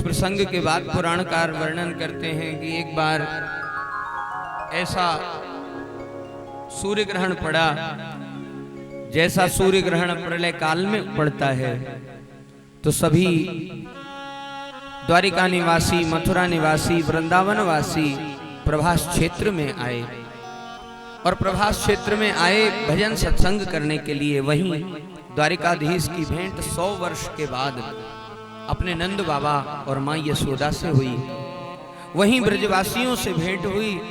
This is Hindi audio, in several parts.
प्रसंग के बाद पुराणकार वर्णन करते हैं कि एक बार ऐसा सूर्य ग्रहण पड़ा जैसा सूर्य ग्रहण प्रलय काल में पड़ता है। तो सभी द्वारिका निवासी, मथुरा निवासी, वृंदावन वासी प्रभास क्षेत्र में आए और प्रभास क्षेत्र में आए भजन सत्संग करने के लिए। वहीं द्वारिकाधीश की भेंट 100 वर्ष के बाद अपने नंद बाबा और मां यशोदा से हुई। वहीं ब्रजवासियों से भेंट हुई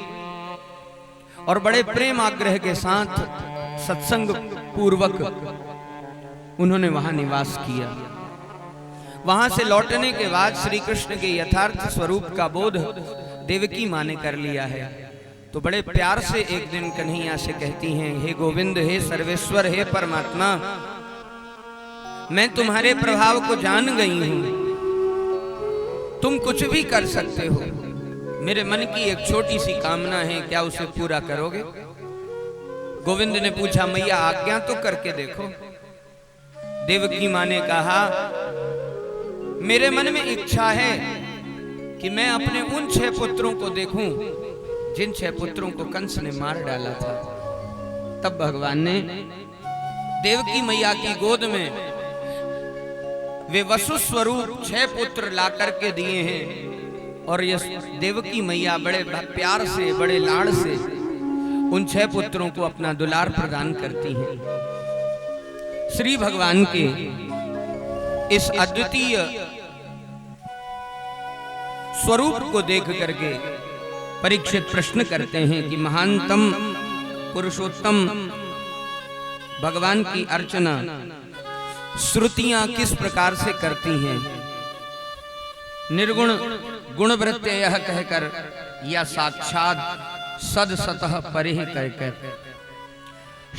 और बड़े प्रेम आग्रह के साथ सत्संग पूर्वक उन्होंने वहां निवास किया। वहां से लौटने के बाद श्री कृष्ण के यथार्थ स्वरूप का बोध देवकी मां ने कर लिया है। तो बड़े प्यार से एक दिन कन्हैया से कहती हैं, हे गोविंद, हे सर्वेश्वर, हे परमात्मा, मैं तुम्हारे प्रभाव को जान गई हूं, तुम कुछ भी कर सकते हो। मेरे मन की एक छोटी सी कामना है, क्या उसे पूरा करोगे? गोविंद ने पूछा, मैया आज्ञा तो करके देखो। देवकी मां ने कहा, मेरे मन में इच्छा है कि मैं अपने उन 6 पुत्रों को देखूं जिन 6 पुत्रों को कंस ने मार डाला था। तब भगवान ने देवकी मैया की गोद में वे वसु स्वरूप 6 पुत्र ला करके दिए हैं और ये देवकी मैया बड़े प्यार से, बड़े लाड़ से उन 6 पुत्रों को अपना दुलार प्रदान करती हैं। श्री भगवान के इस अद्वितीय स्वरूप को देख करके परीक्षित प्रश्न करते हैं कि महानतम पुरुषोत्तम भगवान की अर्चना श्रुतियां किस प्रकार से करती हैं? निर्गुण गुणवृत्य यह कहकर या साक्षात सद सतः परिह कहकर।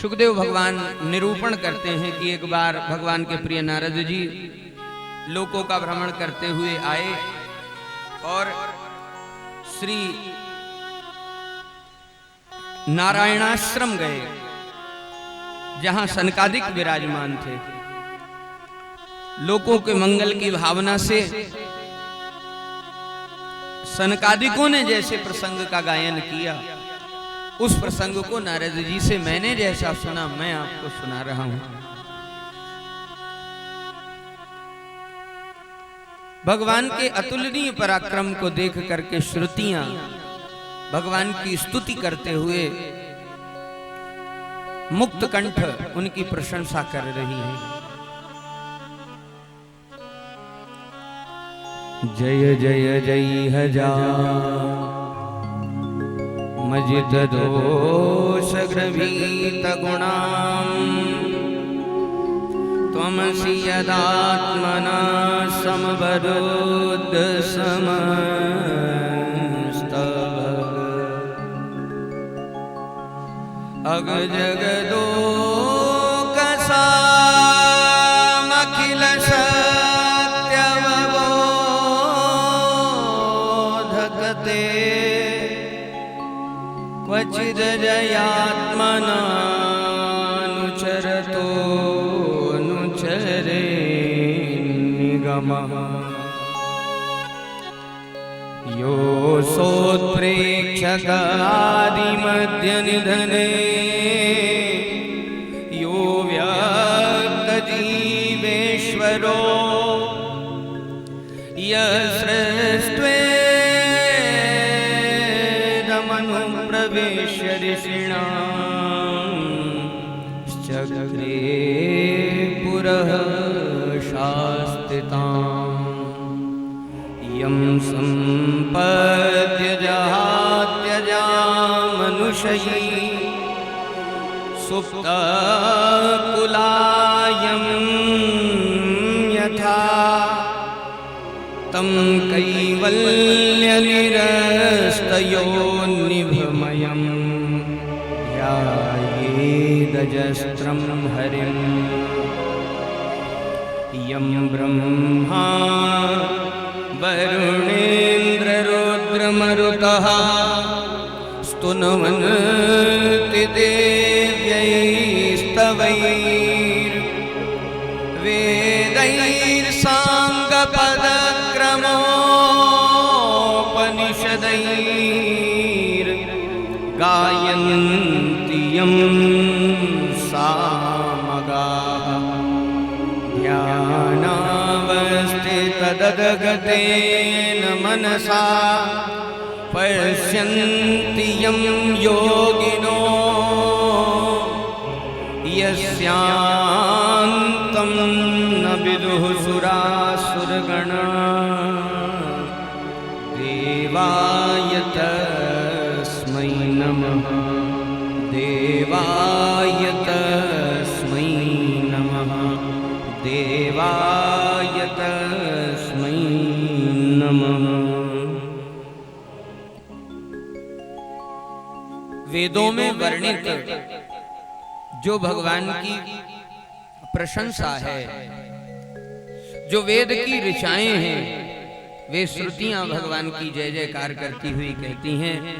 सुखदेव भगवान निरूपण करते हैं कि एक बार भगवान के प्रिय नारद जी लोकों का भ्रमण करते हुए आए और श्री नारायणाश्रम गए जहां सनकादिक विराजमान थे। लोकों के मंगल की भावना से सनकादिकों ने जैसे प्रसंग का गायन किया, उस प्रसंग को नारद जी से मैंने जैसा सुना मैं आपको सुना रहा हूं। भगवान के अतुलनीय पराक्रम को देख करके श्रुतियां भगवान की स्तुति करते हुए मुक्त कंठ उनकी प्रशंसा कर रही है। जय जय जय हजा मजित दोष ग्रभीत गुणाम त्वमसि यदात्मना समवरुद्ध अग जगदो कसामखिल सत्यवबोधकते क्वचिद जयात्मना अनुचरतो अनुचरे निगमः यो सोत्प्रेक्षकादिमध्य निधने यो व्यक्तजीवेश्वरो यस्रेष्ट्वेदमनुप्रवेश्य ऋषीणां चक्रे पुरः शास्तिताम् यं सम्पद्य जहात्यजा मनुष्यै सुप्तकुलायं यथा तं कैवल्यनिरस्तयोनिभमयं ध्यायेदजस्त्रं हरिं यं ब्रह्मा वरुणेन्द्र रुद्रमरुतः स्तुन्वन्ति देव्यैस्तवैर्वेदैर्साङ्गपदक्रमो औषधैर् गायन्ति यं सामगाः ध्यानावस्थितदगतेन मनसा पश्यन्ति यं योगिनो यस्यान्तं न विदुः सुरासुरगणा देवाय तस्मै नमः देवाय तस्मै नमः देवाय तस्मै नमः। वेदों में वर्णित जो भगवान की प्रशंसा है, जो वेद की ऋचाएं हैं, वे श्रुतियां भगवान की जय जयकार करती हुई कहती हैं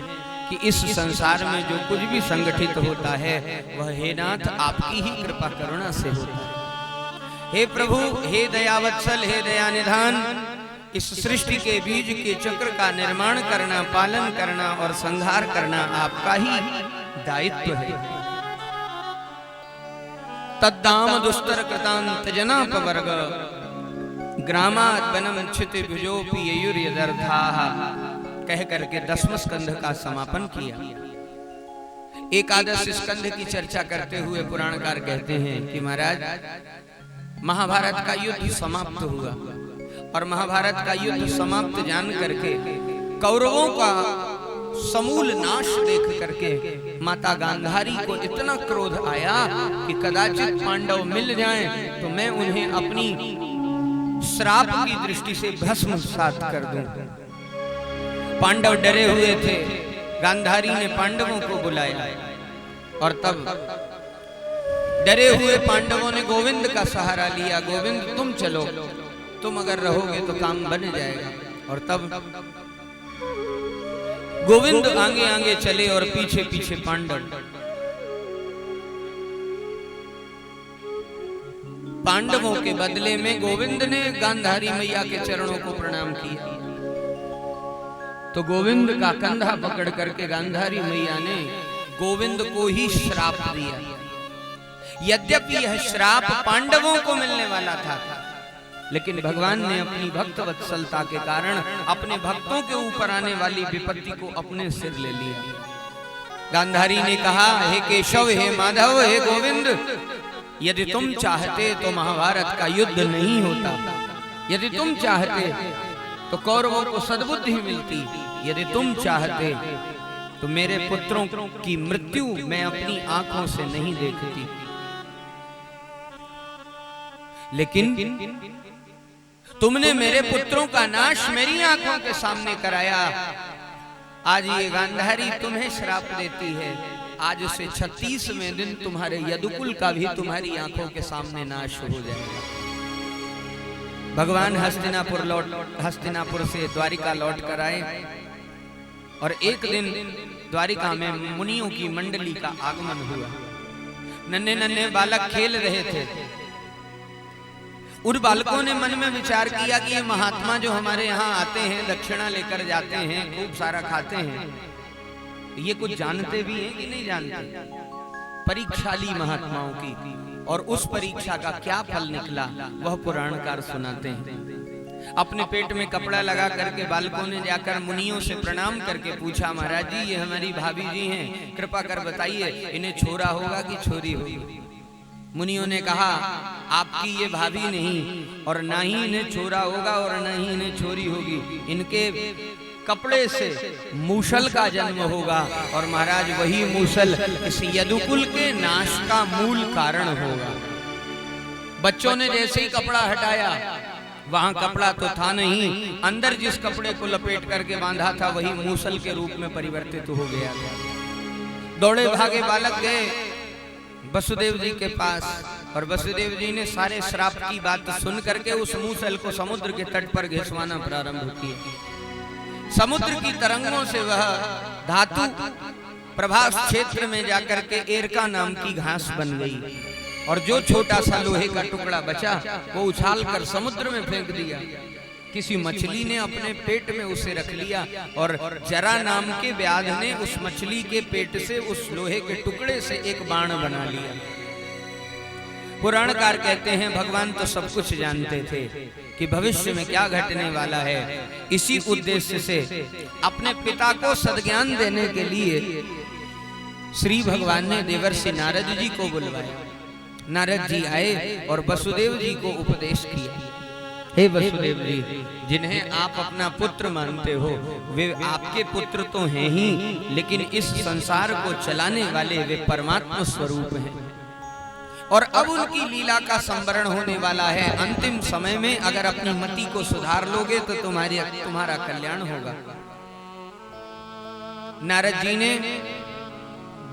कि इस संसार में जो कुछ भी संगठित होता है वह हे नाथ आपकी ही कृपा करुणा से होता है। हे प्रभु, हे दयावत्सल, हे दयानिधान, इस सृष्टि के बीज के चक्र का निर्माण करना, पालन करना और संहार करना आपका ही दायित्व है। तद्दाम दुस्तर कृतांत जनापवर्ग ग्रामात् वनम क्षितिभुजोपि ययुर्यदर्थाः कह करके 10वें स्कंध का समापन किया। एकादश स्कंध की चर्चा करते हुए पुराणकार कहते हैं कि महाराज, महाभारत का युद्ध समाप्त हुआ और महाभारत का युद्ध समाप्त जान करके कौरवों का समूल नाश देख करके माता गांधारी को इतना क्रोध आया कि कदाचित पांडव मिल जाएं तो मैं उन्हें अपनी श्राप की दृष्टि से भस्मसात कर दूं। पांडव डरे हुए थे। गांधारी ने पांडवों को बुलाया और तब डरे हुए पांडवों ने गोविंद का सहारा लिया। गोविंद तुम चलो, तुम अगर रहोगे तो काम बन जाएगा। और तब गोविंद आगे आगे चले और पीछे पीछे पांडव। पांडवों के बदले में गोविंद ने गांधारी मैया के चरणों को प्रणाम किया तो गोविंद का कंधा पकड़ करके गांधारी मैया ने गोविंद को ही श्राप दिया। यद्यपि यह श्राप पांडवों को मिलने वाला था, लेकिन भगवान ने अपनी भक्त वत्सलता के कारण अपने भक्तों के ऊपर आने वाली विपत्ति को अपने सिर ले लिया। गांधारी ने कहा, हे केशव, हे माधव, हे गोविंद, यदि तुम चाहते तो महाभारत का युद्ध नहीं होता। यदि तुम चाहते तो कौरवों को सद्बुद्धि मिलती। यदि तुम चाहते तो मेरे पुत्रों की मृत्यु मैं अपनी आंखों से नहीं देखती। लेकिन तुमने मेरे पुत्रों का नाश मेरी आंखों के सामने कराया। आज ये गांधारी तुम्हें श्राप देती है। आज से 36वें दिन तुम्हारे यदुकुल का भी तुम्हारी आंखों के सामने नाश हो जाएगा। भगवान हस्तिनापुर से द्वारिका लौट कर आए और एक दिन द्वारिका में मुनियों की मंडली का आगमन हुआ। नन्हे नन्हे बालक खेल रहे थे। उन बालकों ने मन में विचार किया कि ये महात्मा जो हमारे यहाँ आते हैं, दक्षिणा लेकर जाते हैं, खूब सारा खाते हैं, ये कुछ जानते भी हैं कि नहीं जानते। परीक्षा ली महात्माओं की और उस परीक्षा का क्या फल निकला वह पुराणकार सुनाते हैं। अपने पेट में कपड़ा लगा करके बालकों ने जाकर मुनियों से प्रणाम करके पूछा, महाराज जी, ये हमारी भाभी जी हैं, कृपा कर बताइए इन्हें छोरा होगा कि छोरी होगी। मुनियों ने कहा, आपकी ये भाभी नहीं और ना ही इन्हें छोरा होगा और ना ही इन्हें छोरी होगी। इनके कपड़े से मूसल का जन्म होगा और महाराज वही मूसल इस यदुकुल के नाश का मूल कारण होगा। बच्चों ने जैसे ही कपड़ा हटाया, वहां कपड़ा तो था नहीं, अंदर जिस कपड़े को लपेट करके बांधा था वही मूसल के रूप में परिवर्तित हो गया था। दौड़े भागे बालक गए वसुदेव जी के पास और वसुदेव जी ने सारे श्राप की बात सुन करके उस मूसल को समुद्र के तट पर घिसवाना प्रारंभ किया। समुद्र की तरंगों से वह धातु प्रभास क्षेत्र में जाकर के एरका नाम की घास बन गई और जो छोटा सा लोहे का टुकड़ा बचा वो उछाल कर समुद्र में फेंक दिया। किसी मछली ने अपने पेट में उसे रख लिया और जरा नाम के व्याध ने उस मछली के पेट से उस लोहे के टुकड़े से एक बाण बना लिया। पुराणकार कहते हैं भगवान तो सब कुछ जानते थे कि भविष्य में क्या घटने वाला है। इसी उद्देश्य से अपने पिता को सद्ज्ञान देने के लिए श्री भगवान ने देवर्षि नारद जी को बुलवाया। नारद जी आए और वसुदेव जी को उपदेश किया। हे वसुदेव जी, जिन्हें आप अपना पुत्र मानते हो वे आपके पुत्र तो हैं ही, लेकिन इस संसार को चलाने वाले वे परमात्मा स्वरूप हैं और अब उनकी लीला का संवरण होने वाला है। अंतिम समय में अगर अपनी मति को सुधार लोगे तो तुम्हारा कल्याण होगा। नारद जी ने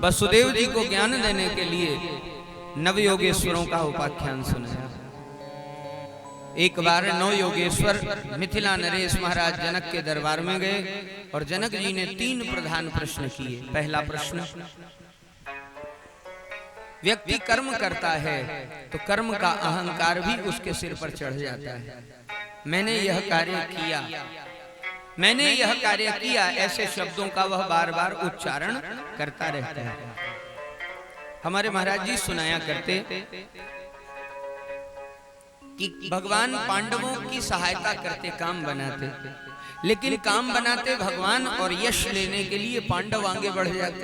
वसुदेव जी को ज्ञान देने के लिए नवयोगेश्वरों का उपाख्यान सुनाया। एक बार नौ योगेश्वर मिथिला नरेश महाराज जनक के दरबार में गए और जनक जी ने 3 प्रधान प्रश्न किए। पहला प्रश्न, व्यक्ति कर्म करता है तो कर्म का अहंकार भी उसके सिर पर चढ़ जाता है। मैंने यह कार्य किया, मैंने यह कार्य किया, ऐसे शब्दों का वह बार बार उच्चारण करता रहता है। हमारे महाराज जी सुनाया करते कि भगवान पांडवों की सहायता करते, काम बनाते, लेकिन काम बनाते भगवान और यश लेने के लिए पांडव आगे बढ़ जाते।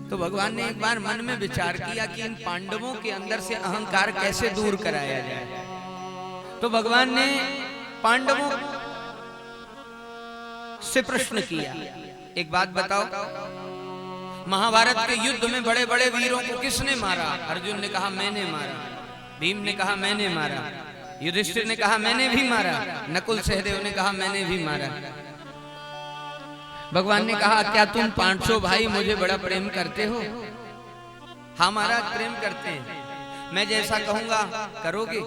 तो भगवान ने एक बार मन में विचार किया कि इन पांडवों के अंदर से अहंकार कैसे दूर कराया जाए। तो भगवान ने पांडवों से प्रश्न किया, एक बात बताओ, महाभारत के युद्ध में बड़े बड़े वीरों को किसने मारा? अर्जुन ने कहा मैंने मारा, भीम ने कहा मैंने मारा, युधिष्ठिर ने कहा मैंने भी मारा, नकुल सहदेव ने कहा मैंने भी मारा। भगवान ने कहा क्या तुम 500 भाई मुझे बड़ा प्रेम करते हो? हाँ महाराज प्रेम करते हैं। मैं जैसा कहूंगा करोगे?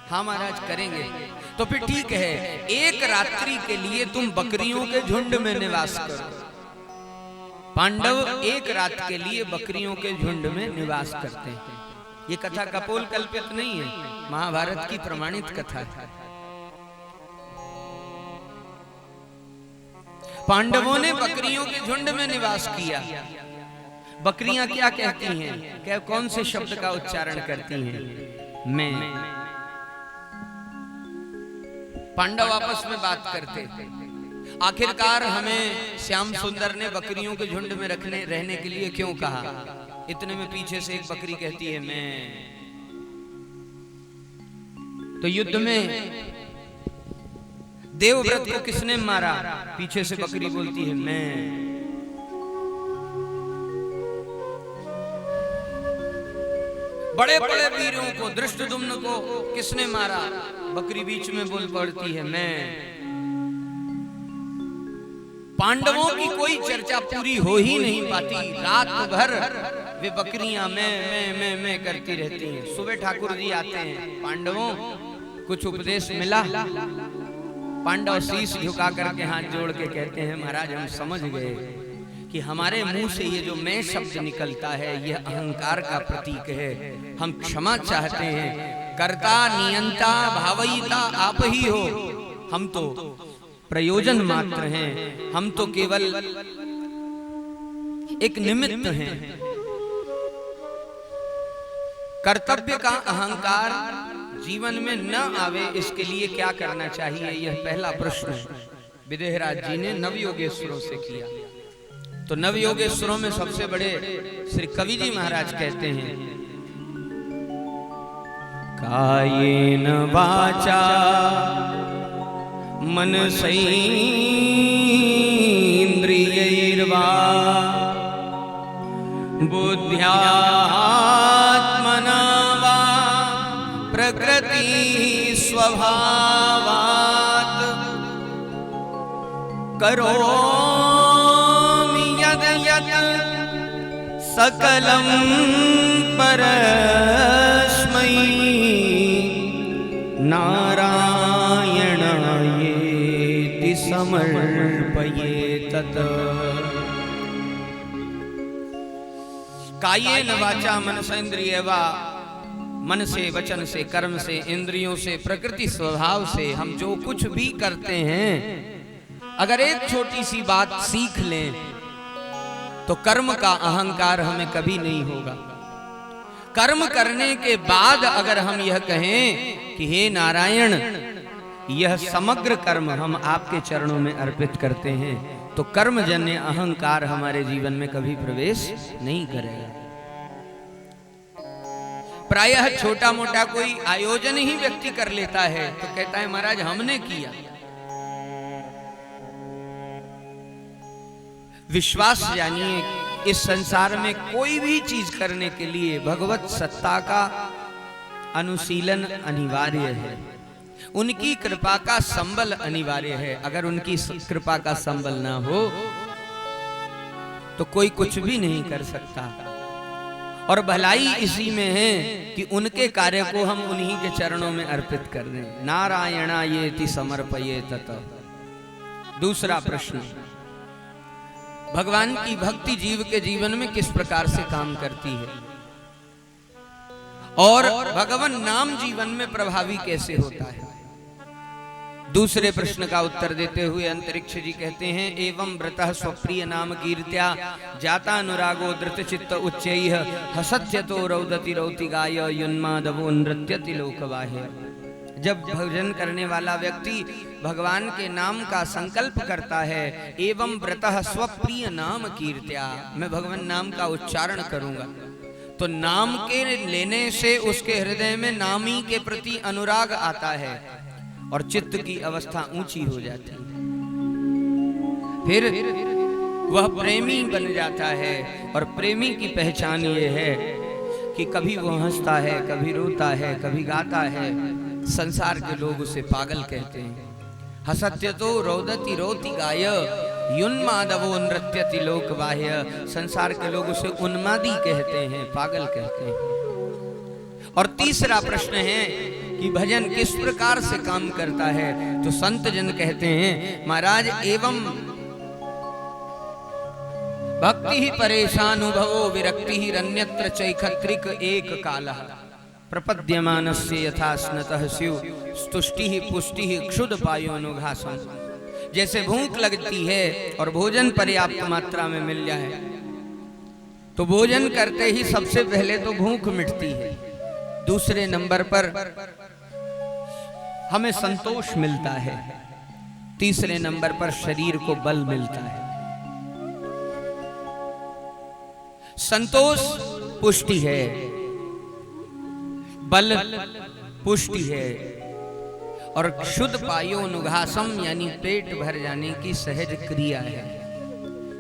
हाँ महाराज करेंगे। तो फिर ठीक है, एक रात्रि के लिए तुम बकरियों के झुंड में निवास करो। पांडव एक रात के लिए बकरियों के झुंड में निवास करते हैं। ये कथा कपोल कल्पित नहीं है, महाभारत की प्रमाणित कथा है। पांडवों ने बकरियों के झुंड में निवास किया। बकरियां क्या कहती हैं? क्या कौन से शब्द का उच्चारण करती हैं? मैं। पांडव आपस में बात करते। आखिरकार हमें श्याम सुंदर ने बकरियों के झुंड में रहने के लिए क्यों कहा? इतने में पीछे से एक बकरी कहती है मैं। तो युद्ध में देवव्रत को किसने मारा? पीछे से बकरी बोलती है मैं। बड़े बड़े वीरों को, धृष्टद्युम्न को किसने मारा? बकरी बीच में बोल पड़ती है मैं। पांडवों की कोई चर्चा पूरी हो ही नहीं पाती। रात भर वे बकरियां मैं करती रहती हैं। सुबह ठाकुर जी आते हैं, पांडवों कुछ उपदेश मिला? पांडव शीश झुका करके हाथ जोड़ के कहते हैं महाराज हम समझ गए कि हमारे मुंह से ये जो मैं शब्द निकलता है यह अहंकार का प्रतीक है। हम क्षमा चाहते हैं। कर्ता नियंता भावयिता आप ही हो। हम तो प्रयोजन मात्र हैं, हम तो केवल एक निमित्त हैं। कर्तव्य का अहंकार जीवन में न आवे इसके लिए क्या करना चाहिए? यह पहला प्रश्न विदेहराज जी ने नवयोगेश्वरों से किया। तो नवयोगेश्वरों में सबसे बड़े श्री कवि जी महाराज कहते हैं कायेन वाचा मनसैन्द्रियैर्वा बुद्ध्यात्मना वा प्रकृति स्वभावात् करोमि यद् यत् सकलं परस्मै नारायणायेति समर्पयेतत्। कायेन वाचा मनसेन्द्रियैर्वा मन से, वचन से, कर्म से, इंद्रियों से, प्रकृति स्वभाव से हम जो कुछ भी करते हैं, अगर एक छोटी सी बात सीख लें तो कर्म का अहंकार हमें कभी नहीं होगा। कर्म करने के बाद अगर हम यह कहें कि हे नारायण, यह समग्र कर्म हम आपके चरणों में अर्पित करते हैं, तो कर्मजन्य अहंकार हमारे जीवन में कभी प्रवेश नहीं करेगा। प्रायः छोटा मोटा कोई आयोजन ही व्यक्ति कर लेता है तो कहता है महाराज हमने किया। विश्वास जानिए, इस संसार में कोई भी चीज करने के लिए भगवत सत्ता का अनुशीलन अनिवार्य है, उनकी कृपा का संबल अनिवार्य है। अगर उनकी कृपा का संबल ना हो तो कोई कुछ भी नहीं कर सकता। और भलाई इसी में है कि उनके कार्य को हम उन्हीं के चरणों में अर्पित कर दें। नारायणा येति समर्पये तत। दूसरा प्रश्न, भगवान की भक्ति जीव के जीवन में किस प्रकार से काम करती है और भगवान नाम जीवन में प्रभावी कैसे होता है। दूसरे प्रश्न का उत्तर देते हुए अंतरिक्ष जी कहते हैं, एवं व्रतः स्वप्रिय नाम कीर्त्या जाता अनुरागो धृत चित्त उच्चैः हसत्यतो रौदति रौतिगाय युन्मादवो नृत्यति लोकवाह्य। जब भजन करने वाला व्यक्ति भगवान के नाम का संकल्प करता है, एवं व्रतः स्वप्रिय नाम कीर्त्या, मैं भगवान नाम का उच्चारण करूंगा, तो नाम के लेने से उसके हृदय में नामी के प्रति अनुराग आता है और चित्त की अवस्था ऊंची हो जाती है। फिर वह प्रेमी बन जाता है और प्रेमी की पहचान ये है कि कभी वो हंसता है, कभी रोता है, कभी गाता है। संसार के लोग उसे पागल कहते हैं। हसत्यतो रौदति रौति गाय युन्मादवो नृत्यति लोकवाह्य। संसार के लोग उसे उन्मादी कहते हैं, पागल कहते हैं। और तीसरा प्रश्न है कि भजन किस प्रकार से काम करता है, तो संत जन कहते हैं महाराज, एवं भक्ति ही परेशानुभवो विरक्ति ही रन्यत्र चैखत्रिक एक कालः प्रपद्यमानस्य यथा स्नतः स्यु स्तुष्टि ही पुष्टि ही क्षुद पायोनुघासम। जैसे भूख लगती है और भोजन पर्याप्त मात्रा में मिल जाए तो भोजन करते ही सबसे पहले तो भूख मिटती है, दूसरे नंबर पर हमें संतोष मिलता है, तीसरे नंबर पर शरीर को बल मिलता है। संतोष पुष्टि है, बल पुष्टि है, और शुद्ध पायोनुघासम यानी पेट भर जाने की सहज क्रिया है।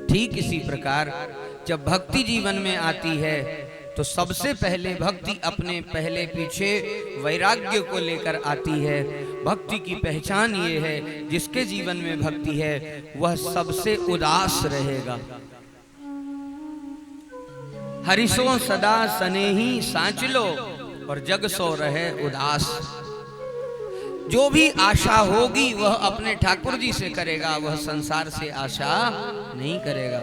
ठीक इसी प्रकार जब भक्ति जीवन में आती है तो सबसे पहले भक्ति अपने पहले पीछे वैराग्य को लेकर आती है। भक्ति की पहचान ये है, जिसके जीवन में भक्ति है वह सबसे उदास रहेगा। हरिसो सदा सनेही साँचलो और जग सो रहे उदास। जो भी आशा होगी वह अपने ठाकुर जी से करेगा, वह संसार से आशा नहीं करेगा।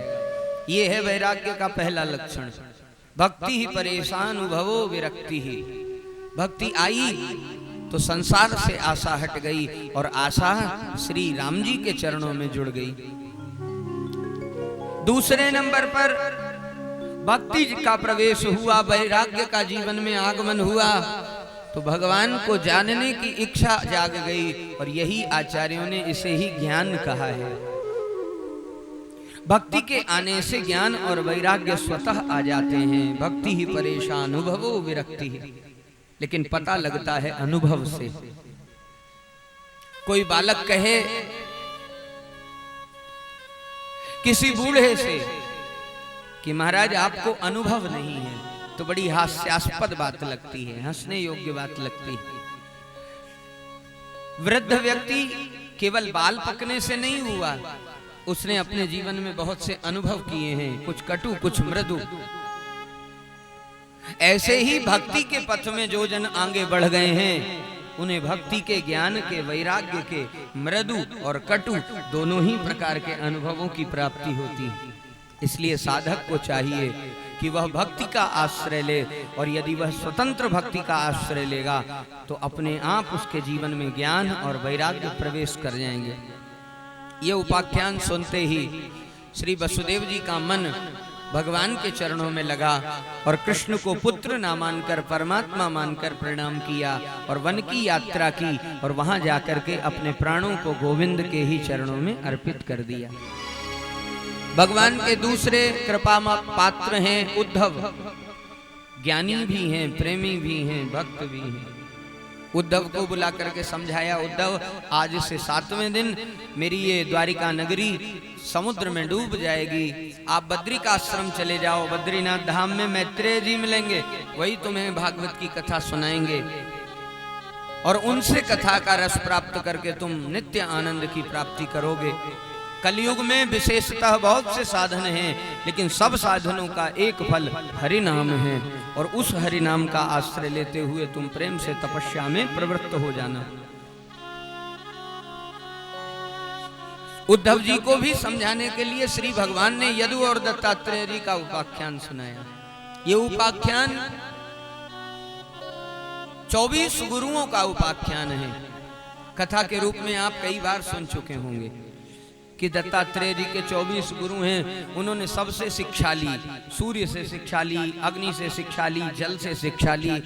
ये है वैराग्य का पहला लक्षण। भक्ति ही परेशान उभवो विरक्ति ही। भक्ति आई तो संसार से आशा हट गई और आशा श्री राम जी के चरणों में जुड़ गई। दूसरे नंबर पर भक्ति का प्रवेश हुआ, वैराग्य का जीवन में आगमन हुआ तो भगवान को जानने की इच्छा जाग गई, और यही आचार्यों ने इसे ही ज्ञान कहा है। भक्ति के आने से ज्ञान और वैराग्य स्वतः आ जाते हैं। भक्ति ही परेशान अनुभवो विरक्ति ही, लेकिन पता लगता है अनुभव से। कोई बालक कहे किसी बूढ़े से कि महाराज आपको अनुभव नहीं है, तो बड़ी हास्यास्पद बात लगती है, हंसने योग्य बात लगती है। वृद्ध व्यक्ति केवल बाल पकने से नहीं हुआ, उसने अपने जीवन में बहुत से अनुभव किए हैं, कुछ कटु कुछ मृदु। ऐसे ही भक्ति के पथ में जो जन आगे बढ़ गए हैं उन्हें भक्ति के, ज्ञान के, वैराग्य के मृदु और कटु दोनों ही प्रकार के अनुभवों की प्राप्ति होती है। इसलिए साधक को चाहिए कि वह भक्ति का आश्रय ले, और यदि वह स्वतंत्र भक्ति का आश्रय लेगा तो अपने आप उसके जीवन में ज्ञान और वैराग्य प्रवेश कर जाएंगे। ये उपाख्यान सुनते ही श्री वसुदेव जी का मन भगवान के चरणों में लगा और कृष्ण को पुत्र ना मानकर परमात्मा मानकर प्रणाम किया और वन की यात्रा की और वहां जाकर के अपने प्राणों को गोविंद के ही चरणों में अर्पित कर दिया। भगवान के दूसरे कृपा पात्र हैं उद्धव, ज्ञानी भी हैं, प्रेमी भी हैं, भक्त भी हैं। उद्धव को बुला करके समझाया, उद्धव आज से 7वें दिन मेरी ये द्वारिका नगरी समुद्र में डूब जाएगी, आप बद्री का आश्रम चले जाओ, बद्रीनाथ धाम में मैत्रेय जी मिलेंगे, वही तुम्हें भागवत की कथा सुनाएंगे और उनसे कथा का रस प्राप्त करके तुम नित्य आनंद की प्राप्ति करोगे। कलयुग में विशेषतः बहुत से साधन हैं, लेकिन सब साधनों का एक फल हरि नाम है, और उस हरि नाम का आश्रय लेते हुए तुम प्रेम से तपस्या में प्रवृत्त हो जाना। उद्धव जी को भी समझाने के लिए श्री भगवान ने यदु और दत्तात्रेय जी का उपाख्यान सुनाया। ये उपाख्यान 24 गुरुओं का उपाख्यान है। कथा के रूप में आप कई बार सुन चुके होंगे कि दत्तात्रेय जी के 24 गुरु हैं, उन्होंने सबसे शिक्षा ली, सूर्य से शिक्षा ली, अग्नि से शिक्षा ली, जल से शिक्षा ली,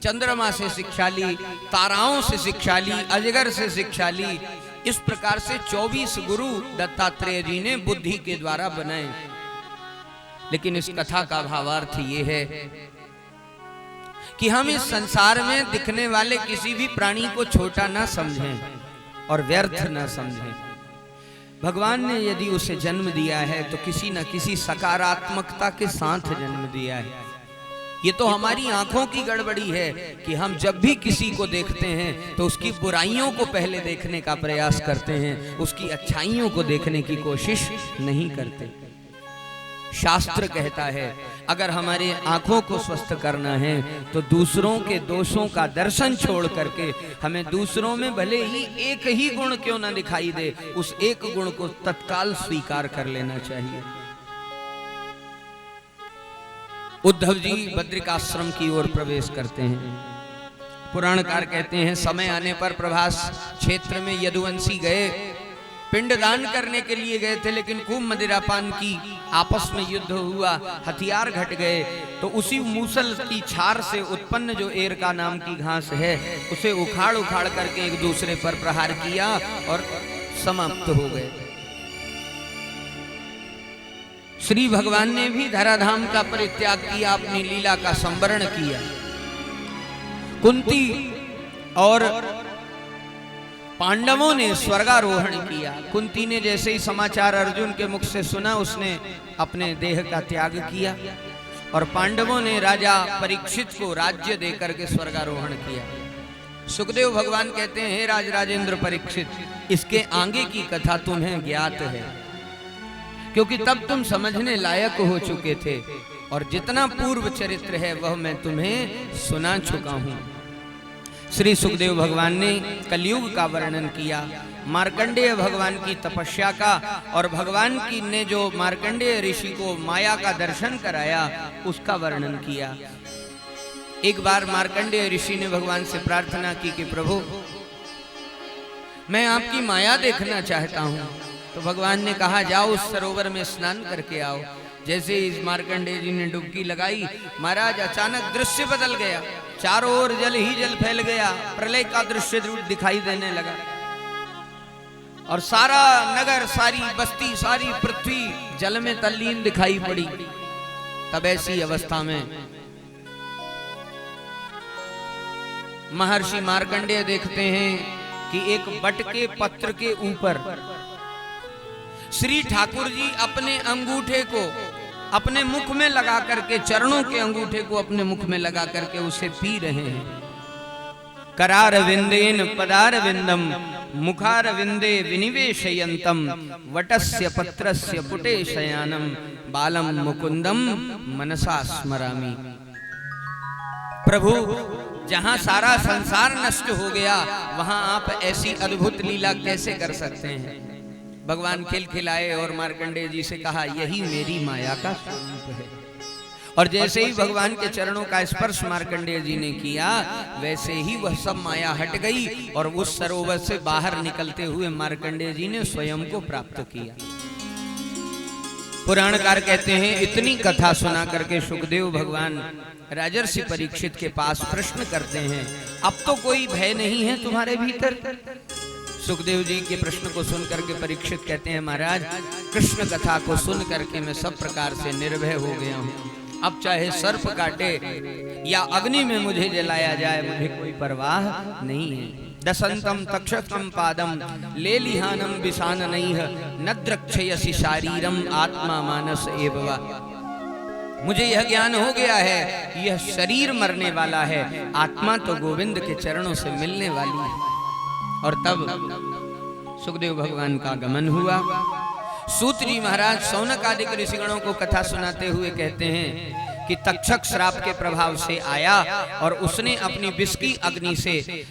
चंद्रमा से शिक्षा ली, ताराओं से शिक्षा ली, अजगर से शिक्षा ली। इस प्रकार से 24 गुरु दत्तात्रेय जी ने बुद्धि के द्वारा बनाए। लेकिन इस कथा का भावार्थ ये है कि हम इस संसार में दिखने वाले किसी भी प्राणी को छोटा ना समझें और व्यर्थ ना समझें। भगवान ने यदि उसे जन्म दिया है तो किसी न किसी सकारात्मकता के साथ जन्म दिया है। ये तो हमारी आंखों की गड़बड़ी है कि हम जब भी किसी को देखते हैं तो उसकी बुराइयों को पहले देखने का प्रयास करते हैं, उसकी अच्छाइयों को देखने की कोशिश नहीं करते। शास्त्र कहता है अगर हमारे आंखों को स्वस्थ करना है तो दूसरों के दोषों का दर्शन छोड़ करके हमें दूसरों में भले ही एक ही गुण क्यों ना दिखाई दे, उस एक गुण को तत्काल स्वीकार कर लेना चाहिए। उद्धव जी बद्रिकाश्रम की ओर प्रवेश करते हैं। पुराणकार कहते हैं समय आने पर प्रभास क्षेत्र में यदुवंशी गए, पिंडदान करने के लिए गए थे, लेकिन खूब मदिरापान की, आपस में युद्ध हुआ, हथियार घट गए, तो उसी मूसल की छार से उत्पन्न जो एरका नाम की घास है उसे उखाड़ उखाड़ करके एक दूसरे पर प्रहार किया और समाप्त हो गए। श्री भगवान ने भी धराधाम का परित्याग किया, अपनी लीला का संवरण किया। कुंती और पांडवों ने स्वर्गारोहण किया। कुंती ने जैसे ही समाचार अर्जुन के मुख से सुना उसने अपने देह का त्याग किया, और पांडवों ने राजा परीक्षित को राज्य देकर के स्वर्गारोहण किया। सुखदेव भगवान कहते हैं हे राज राजेंद्र परीक्षित, इसके आगे की कथा तुम्हें ज्ञात है, क्योंकि तब तुम समझने लायक हो चुके थे, और जितना पूर्व चरित्र है वह मैं तुम्हें सुना चुका हूं। श्री सुखदेव भगवान ने कलयुग का वर्णन किया, मार्कंडेय भगवान की तपस्या का, और भगवान की ने जो मार्कंडेय ऋषि को माया का दर्शन कराया उसका वर्णन किया। एक बार मार्कंडेय ऋषि ने भगवान से प्रार्थना की कि प्रभु मैं आपकी माया देखना चाहता हूं। तो भगवान ने कहा जाओ उस सरोवर में स्नान करके आओ। जैसे इस मार्कंडेय जी ने डुबकी लगाई, महाराज अचानक दृश्य बदल गया, चारों ओर जल ही जल फैल गया, प्रलय का दृश्य दिखाई देने लगा, और सारा नगर, सारी बस्ती, सारी पृथ्वी जल में तल्लीन दिखाई पड़ी। तब ऐसी अवस्था में महर्षि मार्कंडेय देखते हैं कि एक बट के पत्र के ऊपर श्री ठाकुर जी अपने अंगूठे को अपने मुख में लगा करके, चरणों के अंगूठे को अपने मुख में लगा करके उसे पी रहे हैं। करार विंदेन पदार विंदम मुखार विंदे विनिवेशयंतम वटस्य पत्रस्य पुटे शयानम बालम मुकुंदम मनसा स्मरामि। प्रभु जहां सारा संसार नष्ट हो गया वहां आप ऐसी अद्भुत लीला कैसे कर सकते हैं। भगवान खिलखिलाए और मार्कंडेय जी से कहा यही मेरी माया का स्वरूप है। और जैसे ही भगवान के चरणों का स्पर्श मार्कंडेय जी ने किया, वैसे ही वह सब माया हट गई और उस सरोवर से बाहर निकलते हुए मार्कंडेय जी ने स्वयं को प्राप्त किया। पुराणकार कहते हैं, इतनी कथा सुना करके सुखदेव भगवान राजर्षि परीक्षित के पास प्रश्न करते हैं, अब तो कोई भय नहीं है तुम्हारे भीतर? सुखदेव जी के प्रश्न को सुन करके परीक्षित कहते हैं, महाराज कृष्ण कथा को सुन करके मैं सब प्रकार से निर्भय हो गया हूँ। अब चाहे सर्प काटे या अग्नि में मुझे जलाया जाए, मुझे कोई परवाह नहीं है। दसंतम तक्षकम पादम ले लिहानम विषान नहीं न द्रक्षयसि शारीरम आत्मा मानस एववा। मुझे यह ज्ञान हो गया है, यह शरीर मरने वाला है, आत्मा तो गोविंद के चरणों से मिलने वाली है। और तब सुखदेव भगवान का आगमन हुआ। सूत जी महाराज सौनक आदि ऋषिगणों को कथा सुनाते हुए कहते हैं कि तक्षक श्राप के प्रभाव से आया और उसने अपनी विष की अग्नि से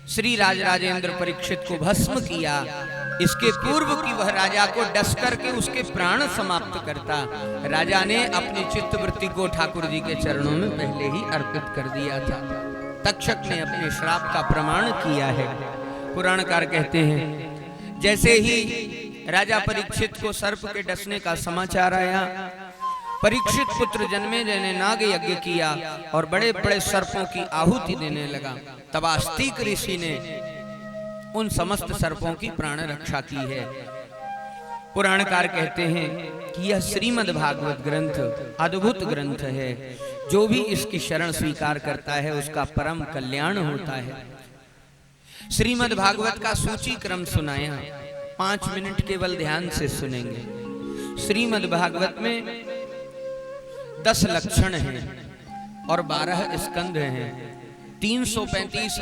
श्री राजराजेंद्र परीक्षित को भस्म किया। इसके पूर्व की वह राजा को डस करके उसके प्राण समाप्त करता, राजा ने अपनी चित्तवृत्ति को ठाकुर जी के चरणों में पहले ही अर्पित कर दिया था। तक्षक ने अपने श्राप का प्रमाण किया है। पुराणकार कहते हैं, जैसे ही राजा परीक्षित को सर्प के डसने का समाचार आया, परीक्षित पुत्र जन्मेजय ने नाग यज्ञ किया और बड़े बड़े सर्पों की आहुति देने लगा। तब आस्तिक ऋषि ने उन समस्त सर्पों की प्राण रक्षा की है। पुराणकार कहते हैं कि यह श्रीमद् भागवत ग्रंथ अद्भुत ग्रंथ है। जो भी इसकी शरण स्वीकार करता है उसका परम कल्याण होता है। श्रीमद् भागवत का सूची क्रम सुनाया, 5 मिनट केवल ध्यान से सुनेंगे। श्रीमद् भागवत में 10 लक्षण हैं और 12 स्कंध हैं, 335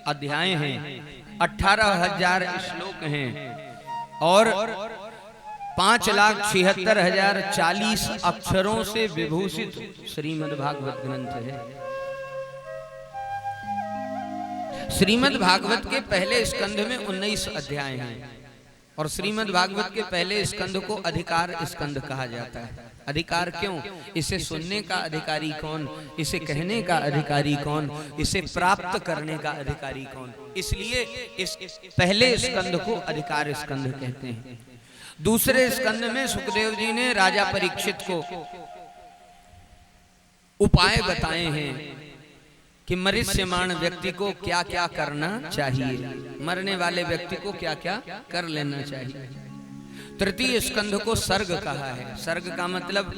अध्याय हैं, 18,000 श्लोक हैं और 5,76,040 अक्षरों से विभूषित श्रीमद् भागवत ग्रंथ है। श्रीमद् भागवत के पहले स्कंध में 19 अध्याय हैं और श्रीमद् भागवत के पहले स्कंध को अधिकार स्कंध कहा जाता है। अधिकार क्यों? इसे सुनने का अधिकारी कौन, इसे कहने का अधिकारी कौन, इसे प्राप्त करने का अधिकारी कौन, इसलिए इस पहले स्कंध को अधिकार स्कंध कहते हैं। दूसरे स्कंध में सुखदेव जी ने राजा परीक्षित को उपाय बताए हैं कि मरिष्यमाण व्यक्ति को क्या क्या करना चाहिए, मरने वाले व्यक्ति को क्या क्या कर लेना चाहिए। तृतीय स्कंध को सर्ग कहा है। सर्ग का मतलब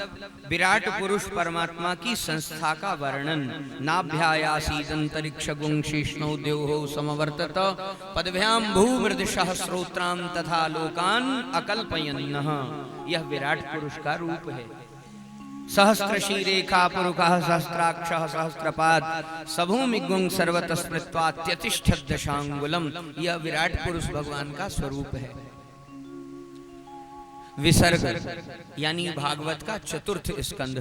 विराट पुरुष परमात्मा की संस्था का वर्णन। नाभ्यायासीदंतरिक्ष गुंशिष्णो देवो समवर्तत पदभ्याम भूमृदशः श्रोत्राम तथा लोकान अकल्पयन्नः। यह विराट पुरुष का रूप है। सहस्रशी रेखा पुरुषः सहस्राक्षः सहस्रपाद सभूमि गुं सर्वतः स्मृत्वा त्यतिष्ठत् दशांगुलम। यह विराट पुरुष भगवान का स्वरूप है। विसर्ग यानी भागवत का चतुर्थ स्कंध।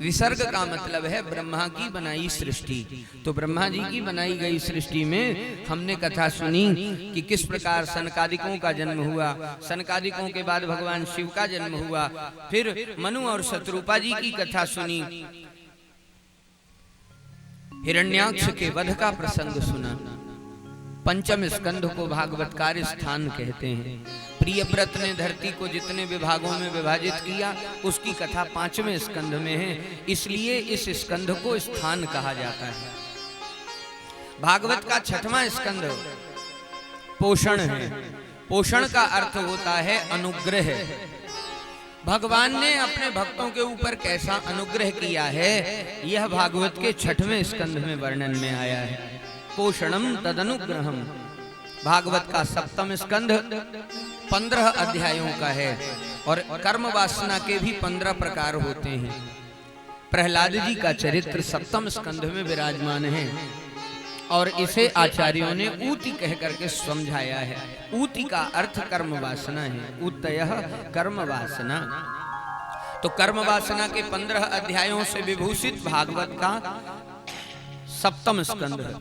विसर्ग का मतलब है ब्रह्मा की बनाई सृष्टि। तो ब्रह्मा जी की बनाई गई सृष्टि में हमने कथा सुनी कि किस प्रकार सनकादिकों का जन्म हुआ, सनकादिकों के बाद भगवान शिव का जन्म हुआ, फिर मनु और शत्रुपा जी की कथा सुनी, हिरण्याक्ष के वध का प्रसंग सुना। पंचम स्कंध को भागवतकार स्थान कहते हैं। प्रियव्रत ने धरती को जितने विभागों में विभाजित किया उसकी कथा 5वें स्कंध में है, इसलिए इस स्कंध को स्थान कहा जाता है। भागवत का 6वां स्कंध पोषण है। पोषण का अर्थ होता है अनुग्रह। भगवान ने अपने भक्तों के ऊपर कैसा अनुग्रह किया है, यह भागवत के 6वें स्कंध में वर्णन में आया है। पोषणम तदनुग्रहम। भागवत का 7वां स्कंध 15 अध्यायों का है और कर्म वासना के भी 15 प्रकार होते हैं। प्रहलाद जी का चरित्र 7वें स्कंध में विराजमान है और इसे आचार्यों ने ऊति कह करके समझाया है। ऊति का अर्थ कर्म वासना है। ऊतयः कर्म वासना। तो कर्म वासना के 15 अध्यायों से विभूषित भागवत का 7वां स्कंध है।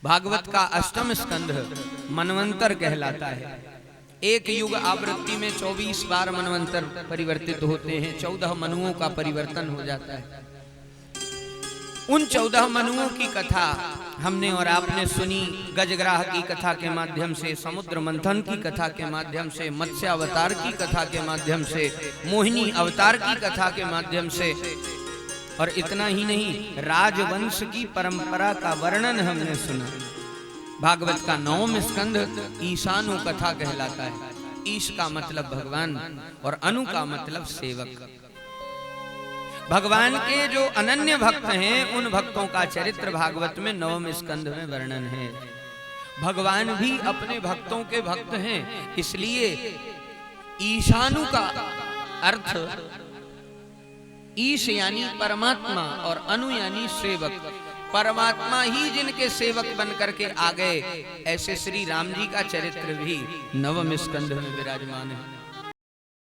भागवत का 8वां स्कंध मनवंतर कहलाता है। एक युग आवृत्ति में 24 बार मनवंतर परिवर्तित होते हैं, 14 मनुओं का परिवर्तन हो जाता है। उन 14 मनुओं की कथा हमने और आपने सुनी, गजग्राह की कथा के माध्यम से, समुद्र मंथन की कथा के माध्यम से, मत्स्य अवतार की कथा के माध्यम से, मोहिनी अवतार की कथा के माध्यम से, और इतना ही नहीं, राजवंश की परंपरा का वर्णन हमने सुना। भागवत का 9वां स्कंध ईशानु कथा कहलाता है। ईश का मतलब भगवान और अनु का मतलब सेवक। भगवान के जो अनन्य भक्त हैं, उन भक्तों का चरित्र भागवत में 9वें स्कंध में वर्णन है। भगवान भी अपने भक्तों के भक्त हैं, इसलिए ईशानु का अर्थ ईश यानी परमात्मा और अनु यानी सेवक। परमात्मा ही जिनके सेवक बन करके आ गए, ऐसे श्री राम जी का चरित्र भी 9वें स्कंध में विराजमान है।